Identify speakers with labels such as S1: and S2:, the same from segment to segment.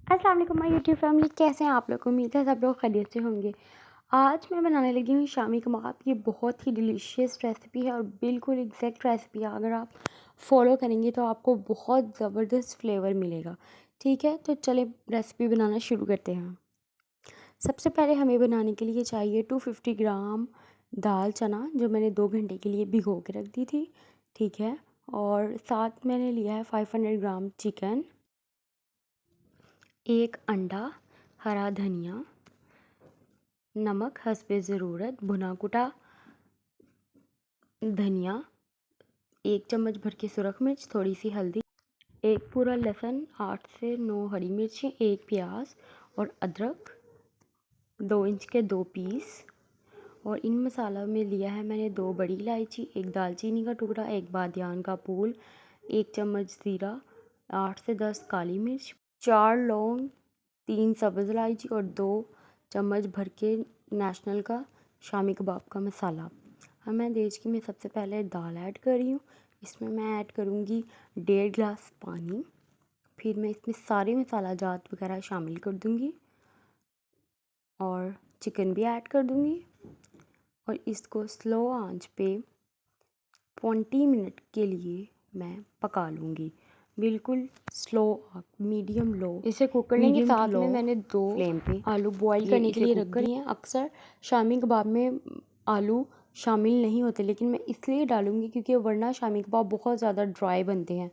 S1: अस्सलाम वालेकुम my YouTube family, कैसे हैं आप लोग। उम्मीद है सब लोग खैरियत से होंगे। आज मैं बनाने लगी हूँ शामी कबाब। ये बहुत ही डिलीशियस रेसिपी है और बिल्कुल एग्जैक्ट रेसिपी है। अगर आप फॉलो करेंगे तो आपको बहुत ज़बरदस्त फ्लेवर मिलेगा। ठीक है, तो चले रेसिपी बनाना शुरू करते हैं। सबसे पहले हमें बनाने के लिए चाहिए 250 ग्राम दाल चना, जो मैंने 2 घंटे के लिए भिगो के रख दी थी। ठीक है, और साथ मैंने लिया है 500 ग्राम चिकन, एक अंडा, हरा धनिया, नमक हस्बे ज़रूरत, भुना कुटा धनिया, 1 चम्मच भर के सुरख मिर्च, थोड़ी सी हल्दी, एक पूरा लहसुन, 8 से 9 हरी मिर्ची, एक प्याज और अदरक 2 इंच के 2 पीस। और इन मसाला में लिया है मैंने 2 बड़ी इलायची, एक दालचीनी का टुकड़ा, एक बादियान का फूल, 1 चम्मच ज़ीरा, 8 से 10 काली मिर्च, 4 लौंग, 3 सब्ज़ इलायची और 2 चम्मच भर के नेशनल का शामी कबाब का मसाला। अब मैं देख की मैं सबसे पहले दाल ऐड कर रही हूँ। इसमें मैं ऐड करूँगी 1.5 गिलास पानी। फिर मैं इसमें सारे मसाला जात वगैरह शामिल कर दूँगी और चिकन भी ऐड कर दूँगी और इसको स्लो आंच पे 20 मिनट के लिए मैं पका लूँगी। बिल्कुल स्लो, मीडियम लो इसे कुक कर लेंगे। साथ में मैंने 2
S2: फ्लेम पे
S1: आलू बॉईल करने के लिए रख दिए हैं। अक्सर शामी कबाब में आलू शामिल नहीं होते, लेकिन मैं इसलिए डालूँगी क्योंकि वरना शामी कबाब बहुत ज़्यादा ड्राई बनते हैं।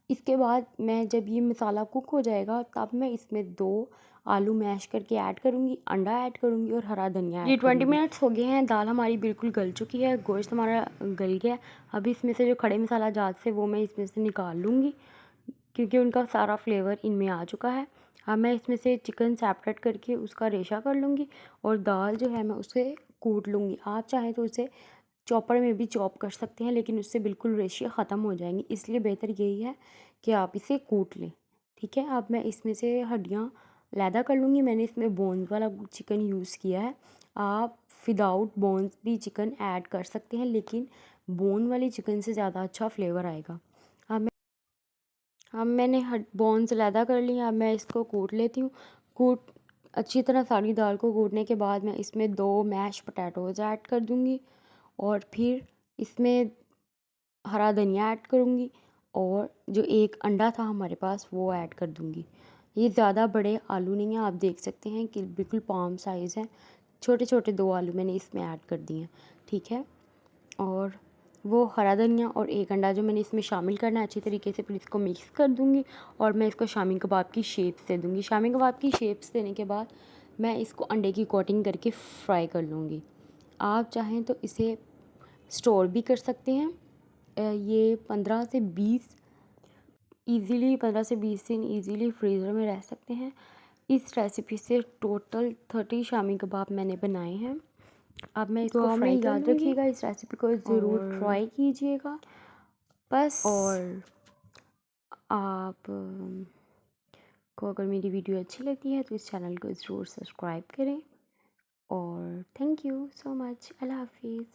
S1: इसके बाद मैं जब ये मसाला कुक हो जाएगा तब मैं इसमें 2 आलू मैश करके ऐड करूँगी, अंडा ऐड करूँगी और हरा धनिया ऐड करूँगी। 20 मिनट्स हो गए हैं, दाल हमारी बिल्कुल गल चुकी है, गोश्त हमारा गल गया है। अब इसमें से जो खड़े मसाला जात से वो मैं इसमें से निकाल लूँगी क्योंकि उनका सारा फ्लेवर इनमें आ चुका है। अब मैं इसमें से चिकन सेपरेट करके उसका रेशा कर लूँगी और दाल जो है मैं उसे कूट लूँगी। आप चाहें तो उसे चॉपर में भी चॉप कर सकते हैं, लेकिन उससे बिल्कुल रेशे ख़त्म हो जाएंगी, इसलिए बेहतर यही है कि आप इसे कूट लें। ठीक है, अब मैं इसमें से हड्डियाँ लैदा कर लूँगी। मैंने इसमें बोन्स वाला चिकन यूज़ किया है। आप विदाउट बोन्स भी चिकन ऐड कर सकते हैं, लेकिन बोन वाली चिकन से ज़्यादा अच्छा फ्लेवर आएगा। अब मैंने बोन्स लैदा कर लिया। अब मैं इसको कूट लेती हूँ। कूट अच्छी तरह सारी दाल को कूटने के बाद मैं इसमें 2 मैश पोटैटोज़ ऐड कर दूँगी और फिर इसमें हरा धनिया ऐड करूँगी और जो एक अंडा था हमारे पास वो ऐड कर दूँगी। ये ज़्यादा बड़े आलू नहीं हैं, आप देख सकते हैं कि बिल्कुल पाम साइज़ है। छोटे छोटे 2 आलू मैंने इसमें ऐड कर दिए हैं। ठीक है, और वो हरा धनिया और एक अंडा जो मैंने इसमें शामिल करना है अच्छी तरीके से, फिर इसको मिक्स कर दूँगी और मैं इसको शामी कबाब की शेप्स दे दूँगी। शामी कबाब की शेप्स देने के बाद मैं इसको अंडे की कोटिंग करके फ्राई कर लूँगी। आप चाहें तो इसे स्टोर भी कर सकते हैं। ये 15 से 20 दिन ईज़िली फ्रीज़र में रह सकते हैं। इस रेसिपी से टोटल 30 शामी कबाब मैंने बनाए हैं। अब मैं इसको फ्राई कर लूँगी। याद रखिएगा, इस रेसिपी को ज़रूर ट्राई कीजिएगा। बस और आप को अगर मेरी वीडियो अच्छी लगती है तो इस चैनल को ज़रूर सब्सक्राइब करें और थैंक यू सो मच। अल्लाह हाफिज़।